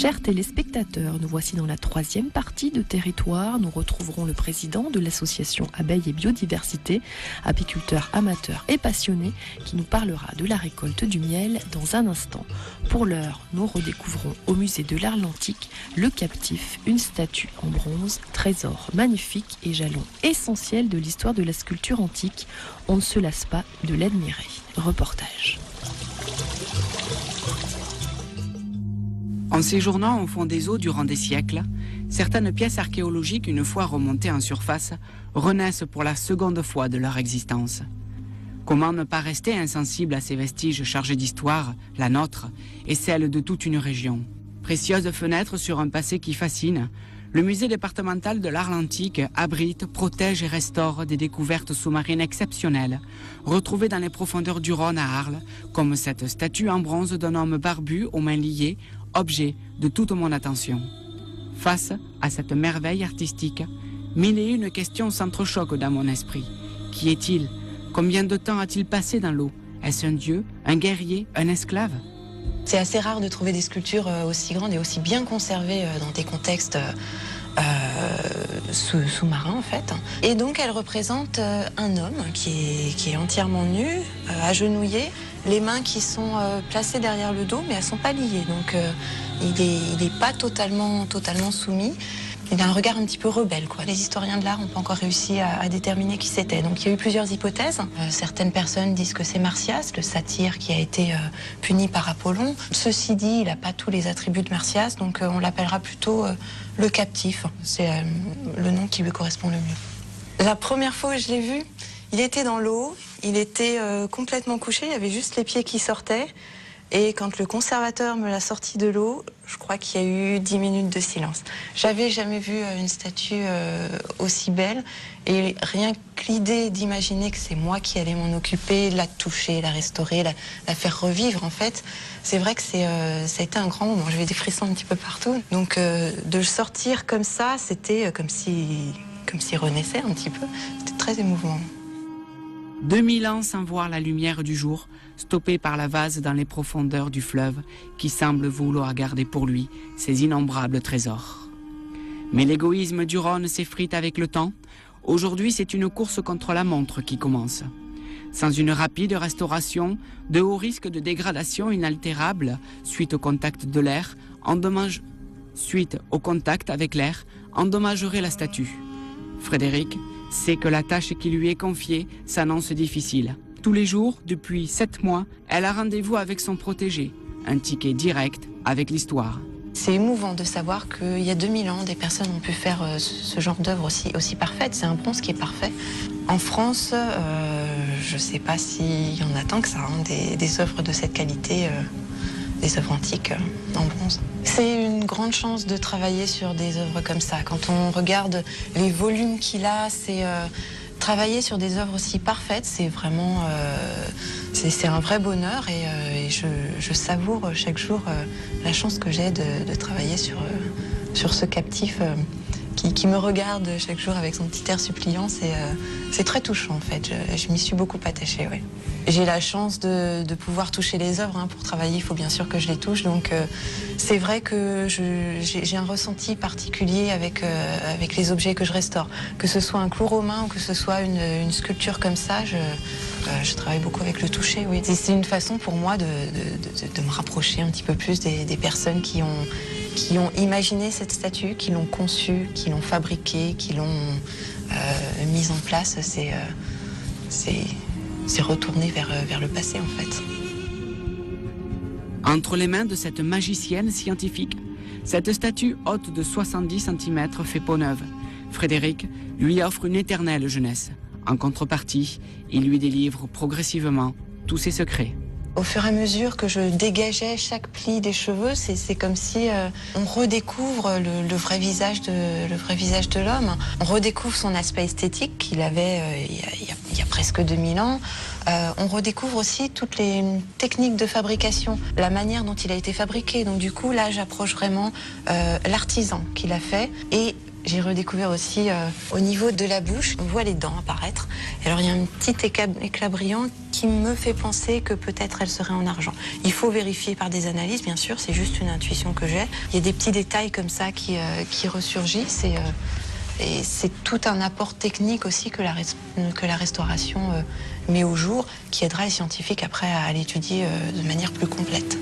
Chers téléspectateurs, nous voici dans la troisième partie de Territoire. Nous retrouverons le président de l'association Abeilles et Biodiversité, apiculteur amateur et passionné, qui nous parlera de la récolte du miel dans un instant. Pour l'heure, nous redécouvrons au musée de l'Atlantique le captif, une statue en bronze, trésor magnifique et jalon essentiel de l'histoire de la sculpture antique. On ne se lasse pas de l'admirer. Reportage. En séjournant au fond des eaux durant des siècles, certaines pièces archéologiques, une fois remontées en surface, renaissent pour la seconde fois de leur existence. Comment ne pas rester insensible à ces vestiges chargés d'histoire, la nôtre, et celle de toute une région? Précieuse fenêtre sur un passé qui fascine, le musée départemental de l'Atlantique abrite, protège et restaure des découvertes sous-marines exceptionnelles, retrouvées dans les profondeurs du Rhône à Arles, comme cette statue en bronze d'un homme barbu aux mains liées, objet de toute mon attention. Face à cette merveille artistique, mille et une questions s'entrechoquent dans mon esprit. Qui est-il? Combien de temps a-t-il passé dans l'eau? Est-ce un dieu, un guerrier, un esclave? C'est assez rare de trouver des sculptures aussi grandes et aussi bien conservées dans des contextes sous-marins en fait. Et donc elle représente un homme qui est entièrement nu, agenouillé, les mains qui sont placées derrière le dos mais elles ne sont pas liées. Donc il est pas totalement soumis. Il a un regard un petit peu rebelle, quoi. Les historiens de l'art n'ont pas encore réussi à déterminer qui c'était. Donc il y a eu plusieurs hypothèses. Certaines personnes disent que c'est Marsyas, le satyre qui a été puni par Apollon. Ceci dit, il n'a pas tous les attributs de Marsyas, donc on l'appellera plutôt le captif. C'est le nom qui lui correspond le mieux. La première fois que je l'ai vu, il était dans l'eau, il était complètement couché, il y avait juste les pieds qui sortaient. Et quand le conservateur me l'a sorti de l'eau, je crois qu'il y a eu 10 minutes de silence. J'avais jamais vu une statue aussi belle. Et rien que l'idée d'imaginer que c'est moi qui allais m'en occuper, la toucher, la restaurer, la faire revivre, en fait, c'est vrai que ça a été un grand moment. J'avais des frissons un petit peu partout. Donc de le sortir comme ça, c'était comme s'il renaissait un petit peu. C'était très émouvant. 2000 ans sans voir la lumière du jour, stoppé par la vase dans les profondeurs du fleuve, qui semble vouloir garder pour lui ses innombrables trésors. Mais l'égoïsme du Rhône s'effrite avec le temps. Aujourd'hui, c'est une course contre la montre qui commence. Sans une rapide restauration, de hauts risques de dégradation inaltérable suite au contact de l'air, endommagerait la statue. Frédéric sait que la tâche qui lui est confiée s'annonce difficile. Tous les jours, depuis 7 mois, elle a rendez-vous avec son protégé, un ticket direct avec l'histoire. C'est émouvant de savoir qu'il y a 2000 ans, des personnes ont pu faire ce genre d'œuvre aussi parfaite. C'est un bronze qui est parfait. En France, je ne sais pas s'il y en a tant que ça, des œuvres de cette qualité, des œuvres antiques en bronze. C'est une grande chance de travailler sur des œuvres comme ça. Quand on regarde les volumes qu'il a, c'est travailler sur des œuvres aussi parfaites, c'est vraiment c'est un vrai bonheur et je savoure chaque jour la chance que j'ai de travailler sur ce captif qui me regarde chaque jour avec son petit air suppliant. C'est très touchant en fait, je m'y suis beaucoup attachée. Ouais. J'ai la chance de pouvoir toucher les œuvres. Pour travailler, il faut bien sûr que je les touche. Donc c'est vrai que j'ai un ressenti particulier avec les objets que je restaure. Que ce soit un clou romain ou que ce soit une sculpture comme ça, je travaille beaucoup avec le toucher. Oui. C'est une façon pour moi de me rapprocher un petit peu plus des personnes qui ont imaginé cette statue, qui l'ont conçue, qui l'ont fabriquée, qui l'ont mise en place. C'est retourner vers le passé, en fait. Entre les mains de cette magicienne scientifique, cette statue haute de 70 cm fait peau neuve. Frédéric lui offre une éternelle jeunesse. En contrepartie, il lui délivre progressivement tous ses secrets. Au fur et à mesure que je dégageais chaque pli des cheveux, c'est comme si on redécouvre le vrai visage de l'homme. On redécouvre son aspect esthétique qu'il avait il y a presque 2000 ans. On redécouvre aussi toutes les techniques de fabrication, la manière dont il a été fabriqué. Donc du coup, là, j'approche vraiment l'artisan qui l'a fait. Et J'ai redécouvert aussi au niveau de la bouche, on voit les dents apparaître. Et alors il y a un petit éclat brillant qui me fait penser que peut-être elle serait en argent. Il faut vérifier par des analyses, bien sûr, c'est juste une intuition que j'ai. Il y a des petits détails comme ça qui ressurgissent et c'est tout un apport technique aussi que la restauration met au jour, qui aidera les scientifiques après à l'étudier de manière plus complète.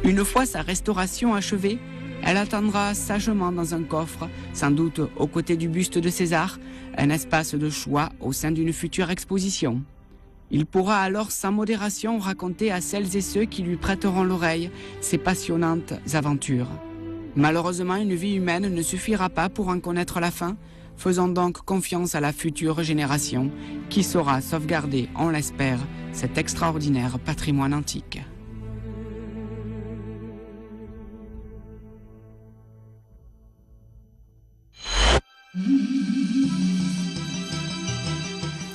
Une fois sa restauration achevée, elle attendra sagement dans un coffre, sans doute aux côtés du buste de César, un espace de choix au sein d'une future exposition. Il pourra alors sans modération raconter à celles et ceux qui lui prêteront l'oreille ses passionnantes aventures. Malheureusement, une vie humaine ne suffira pas pour en connaître la fin. Faisons donc confiance à la future génération qui saura sauvegarder, on l'espère, cet extraordinaire patrimoine antique.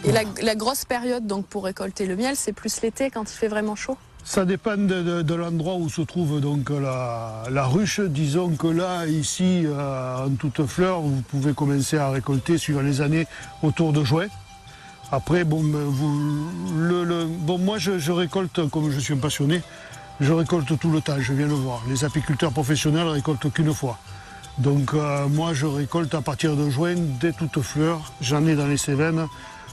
Et la grosse période donc, pour récolter le miel, c'est plus l'été quand il fait vraiment chaud? Ça dépend de l'endroit où se trouve donc la ruche. Disons que là, ici, en toute fleur, vous pouvez commencer à récolter suivant les années autour de juin. Après, bon, moi je récolte, comme je suis un passionné, je récolte tout le temps, je viens le voir. Les apiculteurs professionnels récoltent qu'une fois. Donc moi je récolte à partir de juin, dès toute fleur, j'en ai dans les Cévennes.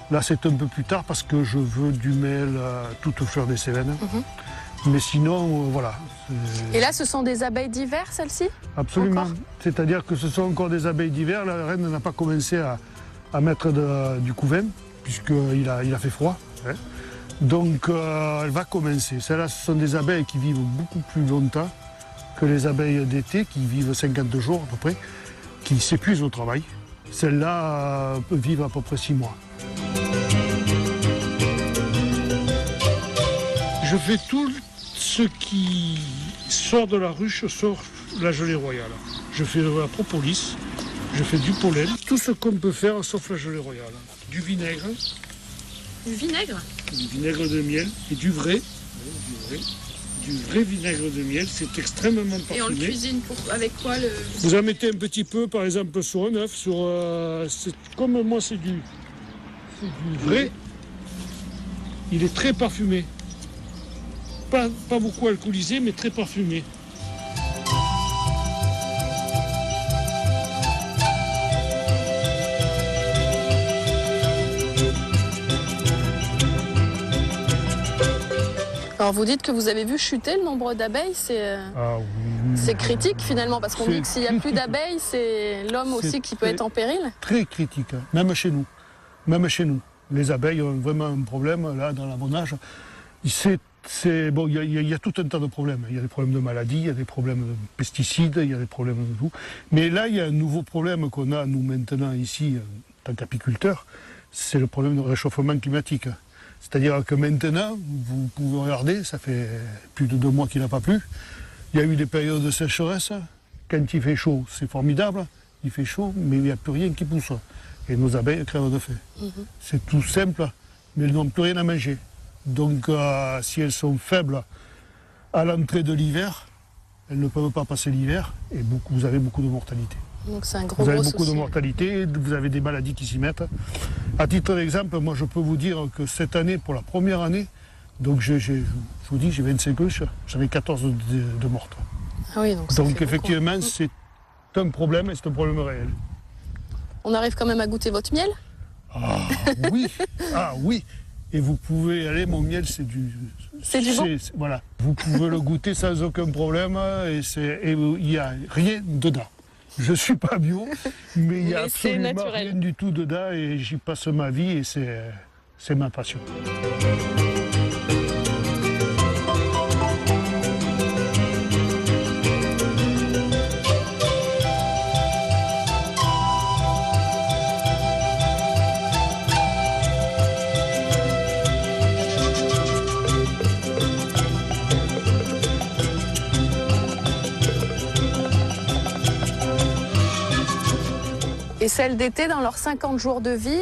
Là c'est un peu plus tard parce que je veux du miel toute fleur des Cévennes. Mais sinon, voilà. Et là, ce sont des abeilles d'hiver, celles-ci? Absolument. C'est-à-dire que ce sont encore des abeilles d'hiver. La reine n'a pas commencé à mettre du couvain, puisqu'il a fait froid. Hein. Donc, elle va commencer. Celles-là, ce sont des abeilles qui vivent beaucoup plus longtemps que les abeilles d'été, qui vivent 50 jours à peu près, qui s'épuisent au travail. Celles-là peuvent vivre à peu près 6 mois. Je fais tout ce qui sort de la ruche, sort la gelée royale. Je fais de la propolis, je fais du pollen, tout ce qu'on peut faire sauf la gelée royale. Du vinaigre. Du vinaigre? Du vinaigre de miel et du vrai vinaigre de miel, c'est extrêmement parfumé. Et on le cuisine avec quoi Vous en mettez un petit peu, par exemple, sur un œuf, comme moi c'est du vrai, il est très parfumé. Pas beaucoup alcoolisé, mais très parfumé. Alors vous dites que vous avez vu chuter le nombre d'abeilles, c'est critique finalement, parce qu'on dit que s'il n'y a plus d'abeilles, c'est l'homme aussi qui peut être en péril. Très critique, même chez nous. Les abeilles ont vraiment un problème, là, dans l'abonnage. Bon, il y a tout un tas de problèmes. Il y a des problèmes de maladies, il y a des problèmes de pesticides, il y a des problèmes de tout. Mais là, il y a un nouveau problème qu'on a, nous, maintenant, ici, en tant qu'apiculteurs, c'est le problème de réchauffement climatique. C'est-à-dire que maintenant, vous pouvez regarder, ça fait plus de 2 mois qu'il n'a pas plu. Il y a eu des périodes de sécheresse. Quand il fait chaud, c'est formidable. Il fait chaud, mais il n'y a plus rien qui pousse. Et nos abeilles crèvent de faim. C'est tout simple, mais elles n'ont plus rien à manger. Donc, si elles sont faibles à l'entrée de l'hiver, elles ne peuvent pas passer l'hiver et vous avez beaucoup de mortalité. Donc c'est un gros Vous avez souci. beaucoup de mortalité, vous avez des maladies qui s'y mettent. À titre d'exemple, moi je peux vous dire que cette année, pour la première année, donc je vous dis, j'ai 25 ruches, j'avais 14 de mortes. Ah oui, donc effectivement, c'est un problème et c'est un problème réel. On arrive quand même à goûter votre miel? Ah oui. Et vous pouvez aller, mon miel, c'est du bon. Voilà, vous pouvez le goûter sans aucun problème et il n'y a rien dedans. Je ne suis pas bio, mais il n'y a absolument rien du tout dedans et j'y passe ma vie et c'est ma passion. Et celles d'été, dans leurs 50 jours de vie,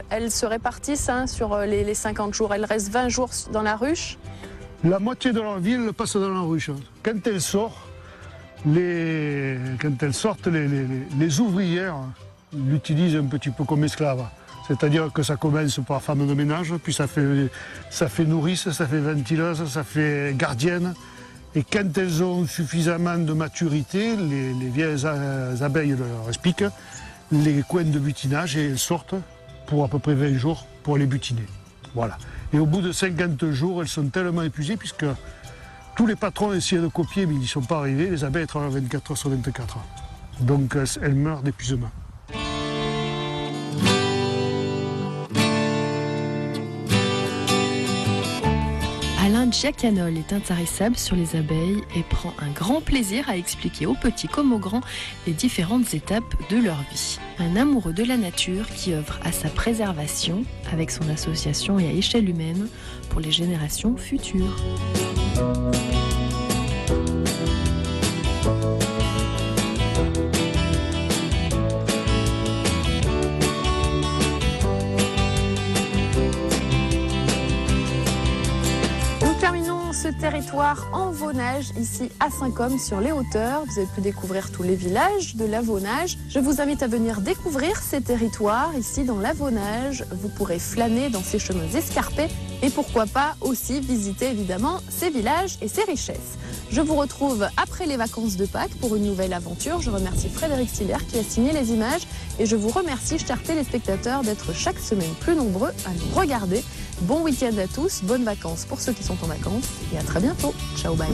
elles se répartissent sur les 50 jours. Elles restent 20 jours dans la ruche. La moitié de leur vie, elle passe dans la ruche. Quand elles sortent, les ouvrières l'utilisent un petit peu comme esclave. C'est-à-dire que ça commence par femme de ménage, puis ça fait nourrice, ça fait ventileuse, ça fait gardienne. Et quand elles ont suffisamment de maturité, les vieilles abeilles leur expliquent les coins de butinage et elles sortent pour à peu près 20 jours pour aller butiner. Voilà. Et au bout de 50 jours, elles sont tellement épuisées puisque tous les patrons essayaient de copier, mais ils n'y sont pas arrivés. Les abeilles travaillent 24 heures sur 24 heures. Donc elles meurent d'épuisement. Alain Giacanol est intarissable sur les abeilles et prend un grand plaisir à expliquer aux petits comme aux grands les différentes étapes de leur vie. Un amoureux de la nature qui œuvre à sa préservation avec son association et à échelle humaine pour les générations futures. Ce territoire en Vaunage, ici à Saint-Côme, sur les hauteurs. Vous avez pu découvrir tous les villages de la Vaunage. Je vous invite à venir découvrir ces territoires ici dans la Vaunage. Vous pourrez flâner dans ces chemins escarpés et pourquoi pas aussi visiter évidemment ces villages et ces richesses. Je vous retrouve après les vacances de Pâques pour une nouvelle aventure. Je remercie Frédéric Siller qui a signé les images et je vous remercie, chers téléspectateurs, d'être chaque semaine plus nombreux à nous regarder. Bon week-end à tous, bonnes vacances pour ceux qui sont en vacances et à très bientôt. Ciao, bye.